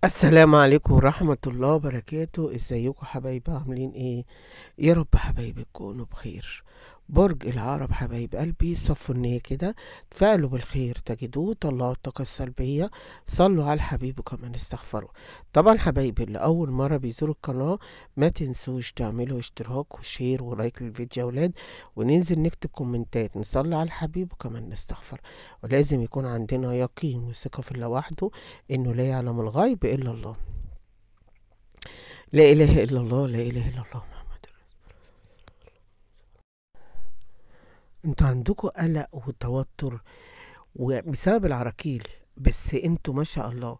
السلام عليكم ورحمة الله وبركاته. ازيكم حبايبي؟ عاملين ايه؟ يا رب حبايبي تكونوا بخير. برج العقرب حبايب قلبي، صفوا النية كده، تفائلوا بالخير تجدوه، طلعوا الطاقة السلبية، صلوا على الحبيب وكمان استغفروا. طبعا حبايبي اللي أول مرة بيزوروا القناة ما تنسوش تعملوا اشتراك وشير ولايك للفيديو يا ولاد، وننزل نكتب كومنتات، نصلي على الحبيب وكمان نستغفر. ولازم يكون عندنا يقين وثقة في الله وحده، إنه لا يعلم الغيب إلا الله. لا إله إلا الله، لا إله إلا الله محمد رسول. انتوا عندكم قلق وتوتر وبسبب العراكيل، بس انتوا ما شاء الله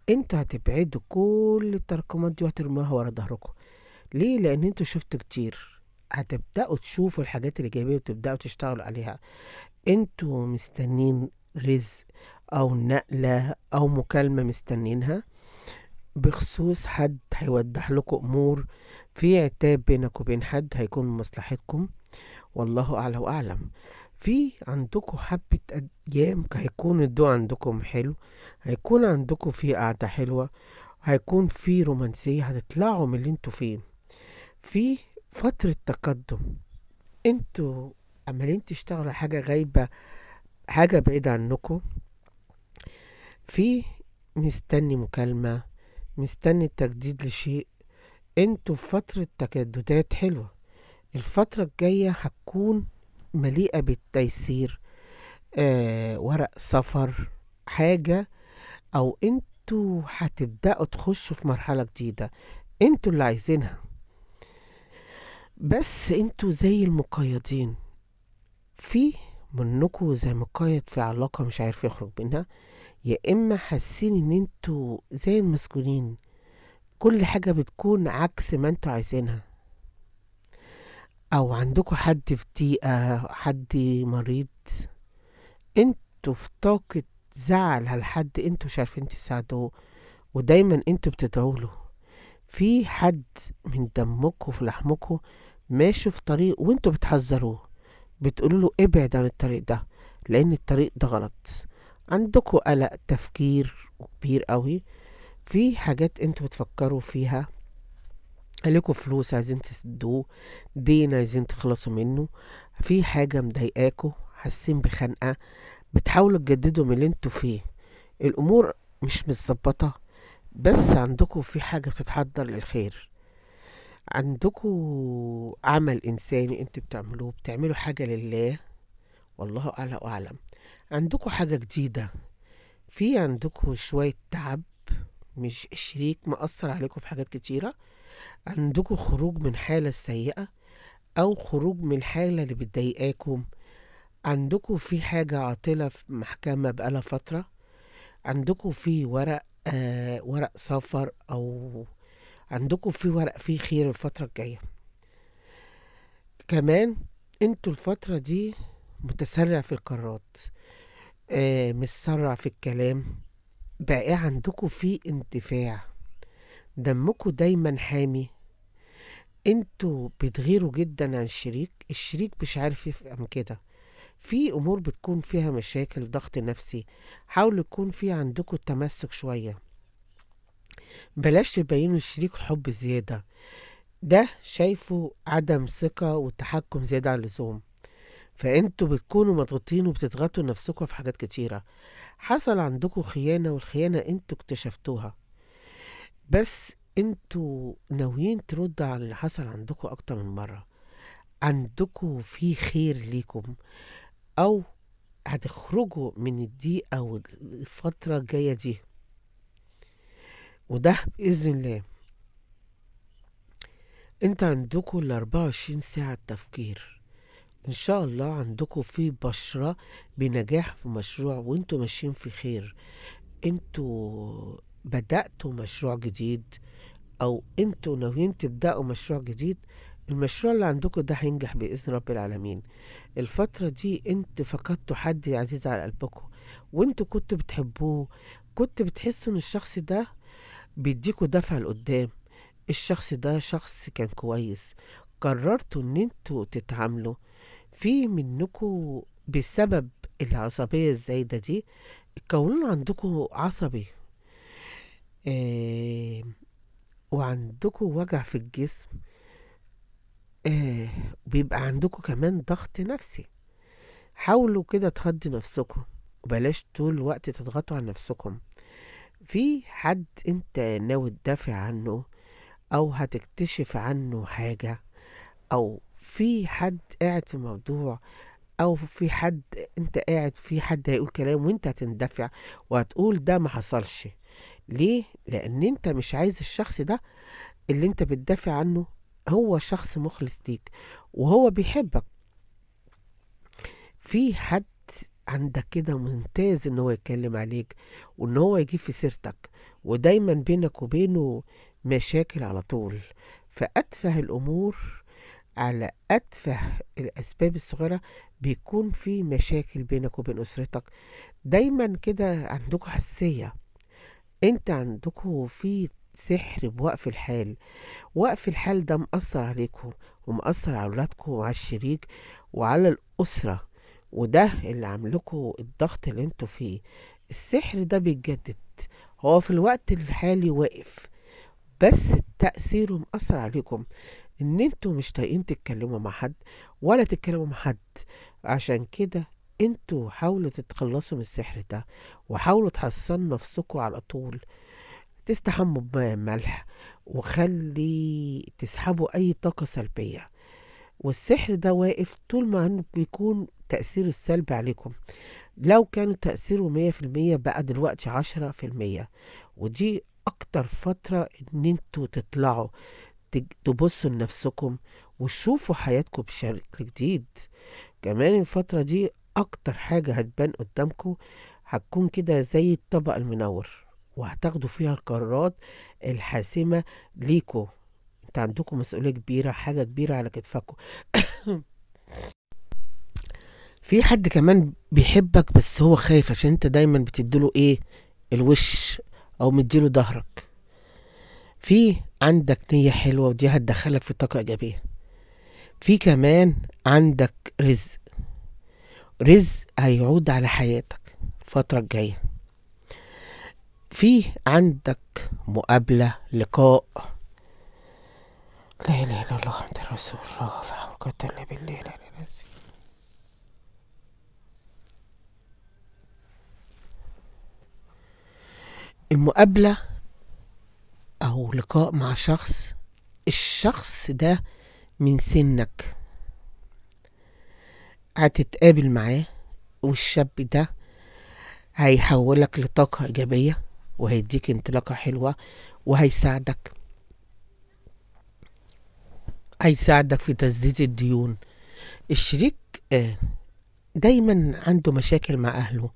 انتوا هتبعدوا كل التراكمات دي وهترموها ورا ظهركم. ليه؟ لأن انتوا شفتوا كتير، هتبدأوا تشوفوا الحاجات الإيجابية وتبدأوا تشتغلوا عليها. انتوا مستنين رزق أو نقلة أو مكالمة مستنينها بخصوص حد هيوضح لكم أمور، في عتاب بينك وبين حد هيكون من مصلحتكم، والله أعلى وأعلم. في عندكم حبة أيام هيكون الضوء عندكم حلو، هيكون عندكم في قعدة حلوة، هيكون في رومانسية، هتطلعوا من اللي انتوا فيه. في فترة تقدم، انتوا عمالين تشتغلوا على حاجة غايبة، حاجة بعيدة عنكم. في مستني مكالمة، مستني تجديد لشيء. انتوا في فترة تجددات حلوة. الفترة الجاية هتكون مليئة بالتيسير، ورق سفر، حاجة، او انتوا هتبدأوا تخشوا في مرحلة جديدة انتوا اللي عايزينها. بس انتوا زي المقيدين، في منكوا زي مقيد في علاقة مش عارف يخرج منها، يا اما حاسين ان انتوا زي المسجونين، كل حاجة بتكون عكس ما انتوا عايزينها، او عندكوا حد في ضيقة، حد مريض، انتوا في طاقة زعل على حد انتوا مش عارفين تساعدوه، ودايما انتوا بتدعوا له. في حد من دمكم في لحمكم ماشي في طريق وانتوا بتحذروه، بتقولوا له ابعد عن الطريق ده لان الطريق ده غلط. عندكم قلق تفكير كبير قوي، في حاجات انتوا بتفكروا فيها، عليكم فلوس عايزين تسدوه، دين عايزين تخلصوا منه، في حاجة مضايقاكوا، حاسين بخنقة، بتحاولوا تجددوا من اللي انتوا فيه. الامور مش متظبطة، بس عندكم في حاجة بتتحضر للخير. عندكم عمل انساني انتوا بتعملوه، بتعملوا حاجة لله، والله اعلى واعلم. عندكم حاجة جديدة، في عندكم شوية تعب، مش الشريك مأثر عليكم في حاجات كتيرة. عندكم خروج من حالة سيئة او خروج من الحالة اللي بتضايقاكم. عندكم في حاجة عاطلة في محكمة بقالها فترة. عندكم في ورق، ورق سفر، او عندكم في ورق فيه خير الفترة الجاية. كمان انتوا الفترة دي متسرع في القرارات، متسرع في الكلام، بقى عندكم في اندفاع، دمكم دايما حامي. انتوا بتغيروا جدا عن الشريك مش عارف يفهم كده. في امور بتكون فيها مشاكل، ضغط نفسي، حاولوا يكون في عندكم تمسك شوية، بلاش تبينوا الشريك حب زيادة، ده شايفه عدم ثقة وتحكم زيادة عن اللزوم. فانتوا بتكونوا مضغوطين وبتضغطوا نفسكم في حاجات كتيرة، حصل عندكم خيانة والخيانة انتوا اكتشفتوها، بس انتوا ناويين تردوا على اللي حصل عندكم اكتر من مرة. عندكم في خير ليكم، او هتخرجوا من الضيقة والفترة الجاية دي، وده بإذن الله. انت عندكم ال24 ساعة تفكير، ان شاء الله عندكم في بشرة بنجاح في مشروع وانتوا ماشيين في خير. انتوا بدأتوا مشروع جديد، او انتوا ناويين تبدأوا مشروع جديد. المشروع اللي عندكم ده هينجح بإذن رب العالمين. الفترة دي انت فقدتوا حد عزيز على قلبكم، وانتوا كنتوا بتحبوه، كنت بتحسوا ان الشخص ده بيديكوا دفع لقدام، الشخص ده شخص كان كويس، قررتوا ان انتوا تتعاملوا. في منكم بسبب العصبية الزايدة دي القولون عندكم عصبي، وعندكوا وجع في الجسم، آه بيبقى عندكوا كمان ضغط نفسي. حاولوا كده تهدوا نفسكم، وبلاش طول الوقت تضغطوا على نفسكم. في حد انت ناوي تدافع عنه، او هتكتشف عنه حاجة، او في حد قاعد في موضوع، او في حد انت قاعد في حد هيقول كلام وانت هتندفع وهتقول ده ما حصلش. ليه؟ لان انت مش عايز الشخص ده اللي انت بتدافع عنه هو شخص مخلص ليك وهو بيحبك. في حد عندك كده ممتاز ان هو يتكلم عليك وان هو يجيب في سيرتك، ودايما بينك وبينه مشاكل على طول. فأتفه الأمور، على أتفه الأسباب الصغيرة بيكون في مشاكل بينك وبين أسرتك. دايما كده عندكم حساسية، انت عندكم في سحر بوقف الحال. وقف الحال ده مأثر عليكم ومأثر على أولادكم وعلى الشريك وعلى الأسرة، وده اللي عاملكوا الضغط اللي انتوا فيه. السحر ده بيتجدد، هو في الوقت الحالي واقف، بس تأثيره مأثر عليكم ان انتوا مش طايقين تتكلموا مع حد ولا تتكلموا مع حد. عشان كده انتوا حاولوا تتخلصوا من السحر ده، وحاولوا تحصنوا نفسكم على طول. تستحموا بماء ملح، وخلي تسحبوا اي طاقة سلبية. والسحر ده واقف طول ما انه بيكون تأثيره السلبي عليكم. لو كان تأثيره 100% بقى دلوقتي 10%. ودي اكتر فترة ان انتوا تطلعوا تبصوا لنفسكم وتشوفوا حياتكم بشكل جديد. كمان الفترة دي أكتر حاجة هتبان قدامكم، هتكون كده زي الطبق المنور، وهتاخدوا فيها القرارات الحاسمة ليكوا. انت عندكم مسؤولية كبيرة، حاجة كبيرة على كتفكم. في حد كمان بيحبك بس هو خايف عشان انت دايما بتديله ايه، الوش، او مديله ظهرك. في عندك نية حلوة ودي هتدخلك في طاقة إيجابية. في كمان عندك رزق، رزق هيعود على حياتك الفترة الجاية. في عندك مقابلة، لقاء. لا إله إلا الله محمد رسول الله، لا حول ولا قوة إلا بالله العلي العظيم. المقابلة أو لقاء مع شخص، الشخص ده من سنك، هتتقابل معاه، والشاب ده هيحولك لطاقة إيجابية، وهيديك انطلاقة حلوة، وهيساعدك، هيساعدك في تسديد الديون. الشريك دايما عنده مشاكل مع أهله،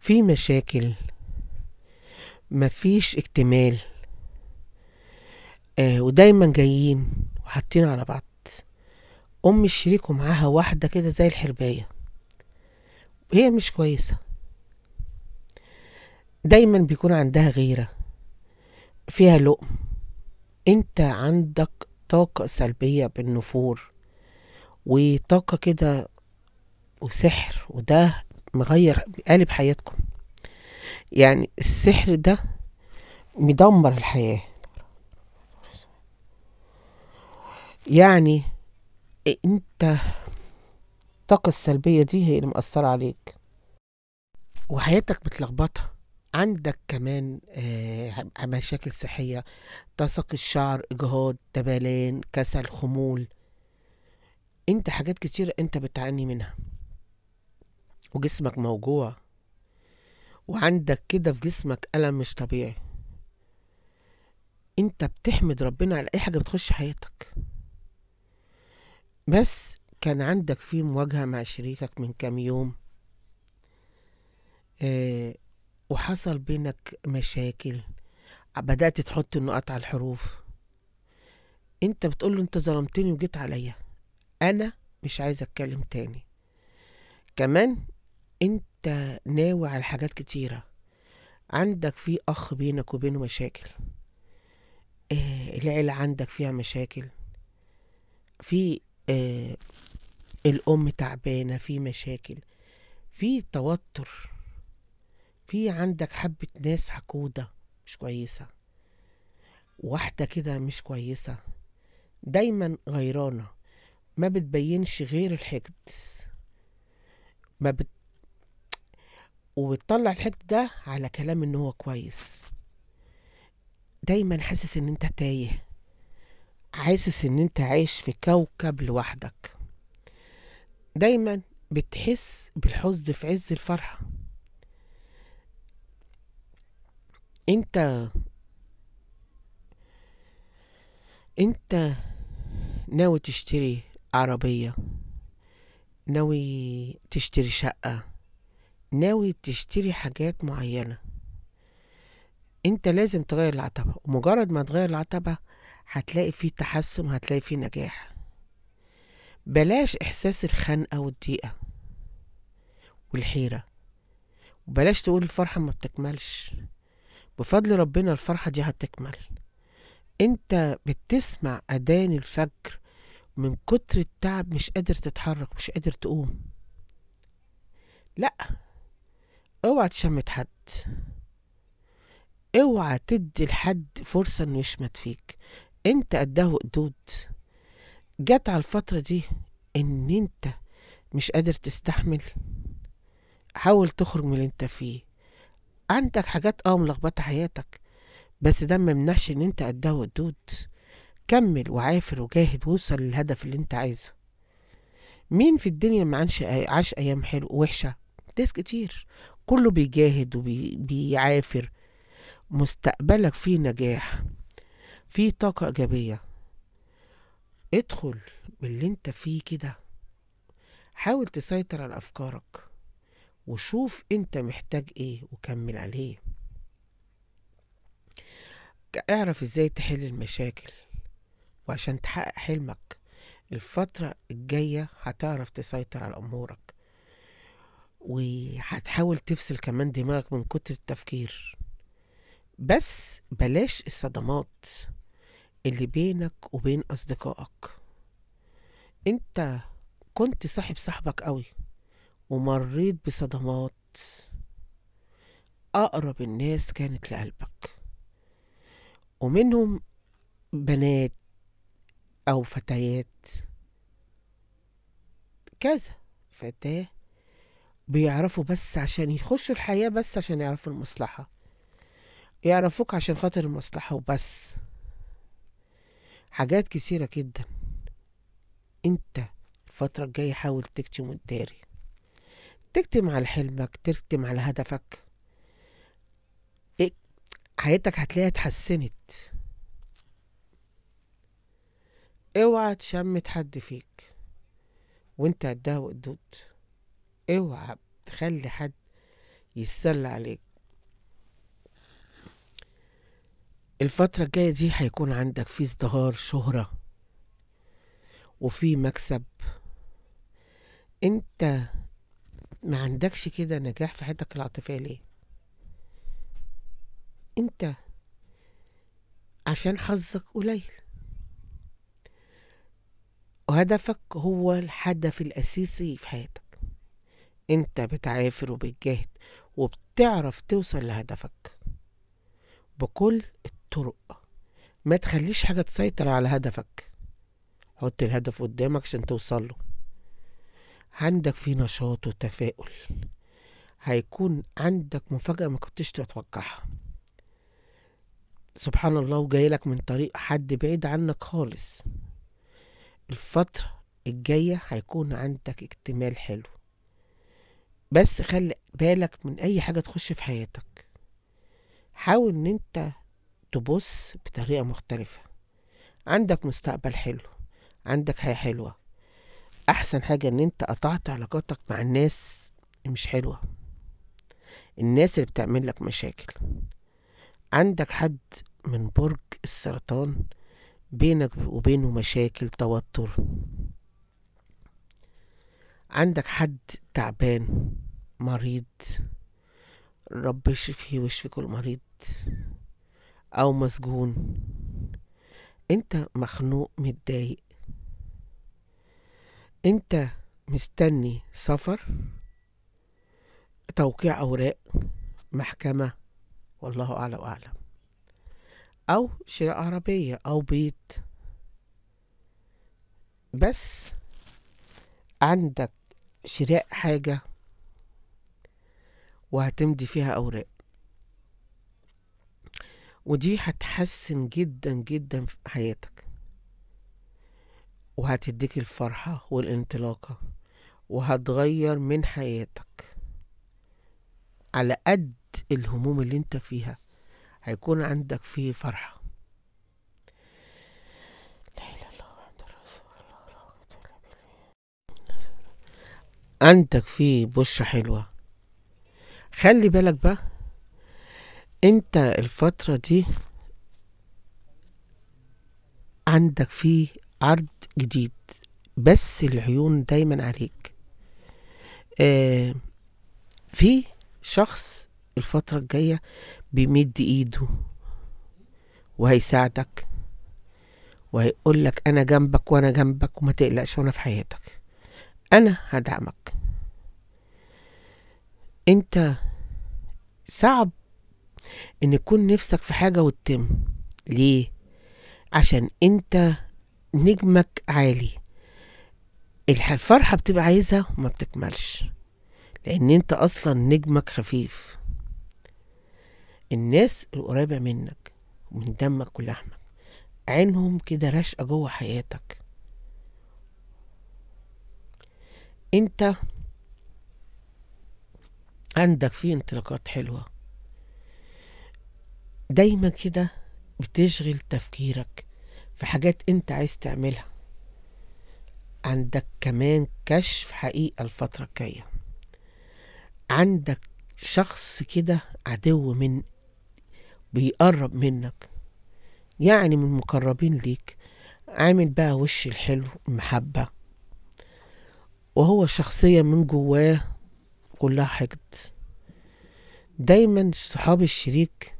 في مشاكل، مفيش اكتمال، ودايما جايين وحاطين على بعض. أم الشريك ومعاها واحدة كده زي الحرباية، هي مش كويسة، دايما بيكون عندها غيرة، فيها لقم. انت عندك طاقة سلبية بالنفور، وطاقة كده وسحر، وده مغير قالب حياتكم. يعني السحر ده مدمر الحياة. يعني انت الطاقة السلبية دي هي اللي مأثرة عليك وحياتك متلخبطة. عندك كمان مشاكل صحية، تساقط الشعر، إجهاض، دبلان، كسل، خمول. انت حاجات كتيرة انت بتعاني منها، وجسمك موجوع، وعندك كده في جسمك ألم مش طبيعي. انت بتحمد ربنا على أي حاجة بتخش حياتك. بس كان عندك في مواجهة مع شريكك من كام يوم، آه وحصل بينك مشاكل، بدأت تحط النقط على الحروف. انت بتقوله انت ظلمتني وجيت عليا، انا مش عايز اتكلم تاني. كمان انت ناوي على حاجات كتيرة، عندك في اخ بينك وبينه مشاكل، العيلة عندك فيها مشاكل، في الام تعبانة، في مشاكل، في توتر، في عندك حبة ناس حقودة مش كويسة. واحدة كده مش كويسة، دايما غيرانة، ما بتبينش غير الحقد، ما بت... وبتطلع الحقد ده على كلام ان هو كويس. دايما حاسس ان انت تايه، حاسس ان انت عايش في كوكب لوحدك. دايما بتحس بالحزن في عز الفرحة. انت انت ناوي تشتري عربية، ناوي تشتري شقة، ناوي تشتري حاجات معينة. انت لازم تغير العتبة، ومجرد ما تغير العتبة هتلاقي فيه تحسن وهتلاقي فيه نجاح. بلاش احساس الخنقة والضيقة والحيرة، وبلاش تقول الفرحة ما بتكملش. بفضل ربنا الفرحة دي هتكمل. انت بتسمع اذان الفجر من كتر التعب مش قادر تتحرك، مش قادر تقوم. لا، اوعى تشمت حد، اوعى تدي لحد فرصة انه يشمت فيك. انت قدها وقدود. جت على الفترة دي ان انت مش قادر تستحمل، حاول تخرج من اللي انت فيه. عندك حاجات ملخبطة حياتك، بس ده ما يمنعش ان انت قدها وقدود. كمل وعافر وجاهد ووصل للهدف اللي انت عايزه. مين في الدنيا ما عاش ايام حلوه وحشه؟ ناس كتير. كله بيجاهد وبيعافر. مستقبلك فيه نجاح، فيه طاقه ايجابيه. ادخل باللي انت فيه كده، حاول تسيطر على افكارك، وشوف انت محتاج ايه وكمل عليه. اعرف ازاي تحل المشاكل، وعشان تحقق حلمك الفترة الجاية هتعرف تسيطر على أمورك، وهتحاول تفصل كمان دماغك من كتر التفكير. بس بلاش الصدمات اللي بينك وبين أصدقائك. انت كنت صاحبك قوي، ومريت بصدمات. أقرب الناس كانت لقلبك، ومنهم بنات أو فتيات، كذا فتاة بيعرفوا بس عشان يخشوا الحياة، بس عشان يعرفوا المصلحة، يعرفوك عشان خاطر المصلحة وبس. حاجات كثيرة جدا. انت الفترة الجاية حاول تكتم وتداري، تكتم على حلمك، تكتم على هدفك. إيه؟ حياتك هتلاقيها اتحسنت. اوعى تشمت حد فيك وانت قدها وقدود. اوعى تخلي حد يتسلى عليك. الفترة الجاية دي هيكون عندك في ازدهار شهرة وفي مكسب. انت ما عندكش كده نجاح في حياتك العاطفية ليه؟ انت عشان حظك قليل، وهدفك هو الهدف الأساسي في حياتك. انت بتعافر وبتجاهد وبتعرف توصل لهدفك بكل الطرق. ما تخليش حاجة تسيطر على هدفك. حط الهدف قدامك عشان توصل له. عندك فيه نشاط وتفاؤل، هيكون عندك مفاجأة ما كنتش تتوقعها. سبحان الله، وجايلك من طريق حد بعيد عنك خالص. الفترة الجاية هيكون عندك اكتمال حلو، بس خلي بالك من اي حاجة تخش في حياتك. حاول ان انت تبص بطريقة مختلفة. عندك مستقبل حلو، عندك حياة حلوة. احسن حاجة ان انت قطعت علاقاتك مع الناس مش حلوة، الناس اللي بتعمل لك مشاكل. عندك حد من برج السرطان، بينك وبينه مشاكل، توتر. عندك حد تعبان، مريض، رب يشفيه ويشفي كل مريض، او مسجون. انت مخنوق متضايق، انت مستني سفر، توقيع اوراق، محكمة، والله اعلى واعلم. او شراء عربية او بيت، بس عندك شراء حاجة وهتمضي فيها اوراق، ودي هتحسن جدا جدا في حياتك، وهتديك الفرحة والانطلاقة، وهتغير من حياتك. على قد الهموم اللي انت فيها هيكون عندك فيه فرحة. لا إله إلا الله محمد رسول الله، لا قوة إلا بالله. عندك فيه بشرة حلوة. خلي بالك بقى، انت الفترة دي عندك فيه عرض جديد، بس العيون دايما عليك. في شخص الفترة الجاية بيمد ايده وهيساعدك، وهيقولك انا جنبك وانا جنبك وما تقلقش، وانا في حياتك، انا هدعمك. انت صعب ان يكون نفسك في حاجة وتتم. ليه؟ عشان انت نجمك عالي، الفرحة بتبقى عايزها وما بتكملش، لان انت اصلا نجمك خفيف. الناس القريبة منك ومن دمك ولحمك عينهم كده راشقة جوه حياتك. انت عندك فيه انطلاقات حلوة، دايما كده بتشغل تفكيرك في حاجات انت عايز تعملها. عندك كمان كشف حقيقة الفترة الجاية. عندك شخص كده عدو من بيقرب منك، يعني من مقربين ليك، عامل بقى وش الحلو المحبة، وهو شخصية من جواه كلها حقد. دايما صحاب الشريك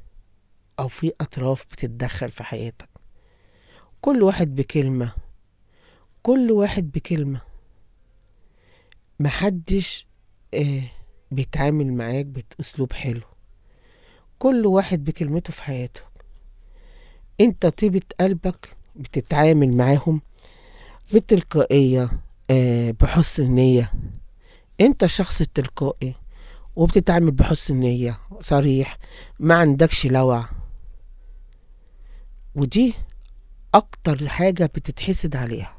او في اطراف بتتدخل في حياتك، كل واحد بكلمة، كل واحد بكلمة، محدش بيتعامل معاك بأسلوب حلو، كل واحد بكلمته في حياته. انت طيبة قلبك بتتعامل معاهم بتلقائية، بحسن نية. انت شخص تلقائي وبتتعامل بحسن نية، صريح، ما عندكش لوع، ودي اكتر حاجة بتتحسد عليها.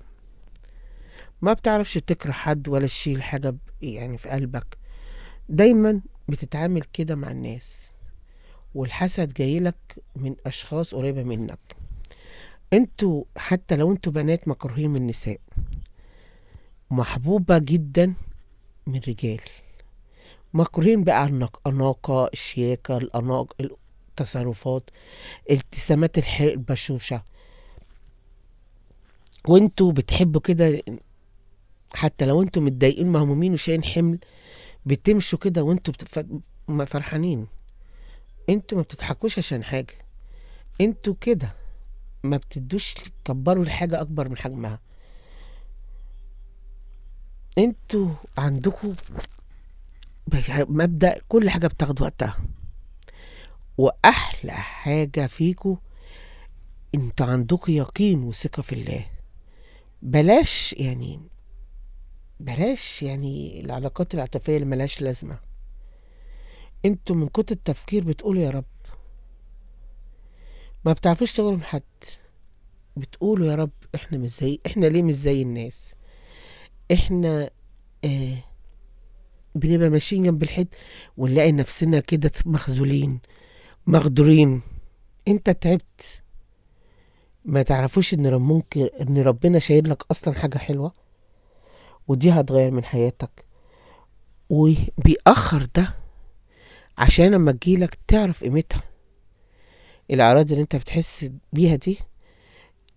ما بتعرفش تكره حد ولا تشيل حاجة يعني في قلبك، دايما بتتعامل كده مع الناس، والحسد جايلك من اشخاص قريبة منك. انتوا حتى لو انتوا بنات مكروهين من النساء، محبوبة جدا من رجال، مكروهين بقى الأناقة، الشياكة، التصرفات، الابتسامات البشوشة، وانتوا بتحبوا كده. حتى لو انتوا متضايقين مهمومين وشايلين حمل، بتمشوا كده وانتوا فرحانين. انتوا ما بتضحكوش عشان حاجة، انتوا كده ما بتدوش تكبروا الحاجة اكبر من حجمها. انتوا عندكم مبدأ كل حاجة بتاخد وقتها، واحلى حاجة فيكم انتوا عندكم يقين وثقة في الله. بلاش يعني العلاقات العاطفية اللي ملهاش لازمة. انتوا من كتر التفكير بتقولوا يا رب، ما بتعرفوش تغيروا من حد، بتقولوا يا رب احنا ليه مش زي الناس؟ احنا بنبقى ماشيين جنب الحيط ونلاقي نفسنا كده مخذولين مغدورين. انت تعبت، ما تعرفوش ممكن ان ربنا شايل لك اصلا حاجة حلوة، ودي هتغير من حياتك، وبيأخر ده عشان لما تجيلك تعرف قيمتها. الاعراض اللي انت بتحس بيها دي،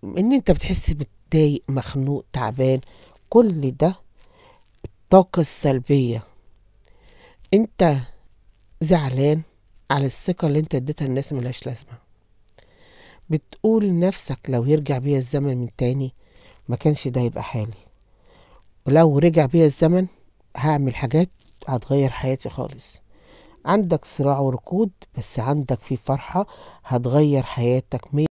ان انت بتحس متضايق، مخنوق، تعبان، كل ده الطاقة السلبية. انت زعلان على الثقة اللي انت اديتها للناس ملهاش لازمة. بتقول لنفسك لو يرجع بيا الزمن من تاني ما كانش ده يبقى حالي، ولو رجع بيا الزمن هعمل حاجات هتغير حياتي خالص. عندك صراع وركود، بس عندك في فرحة هتغير حياتك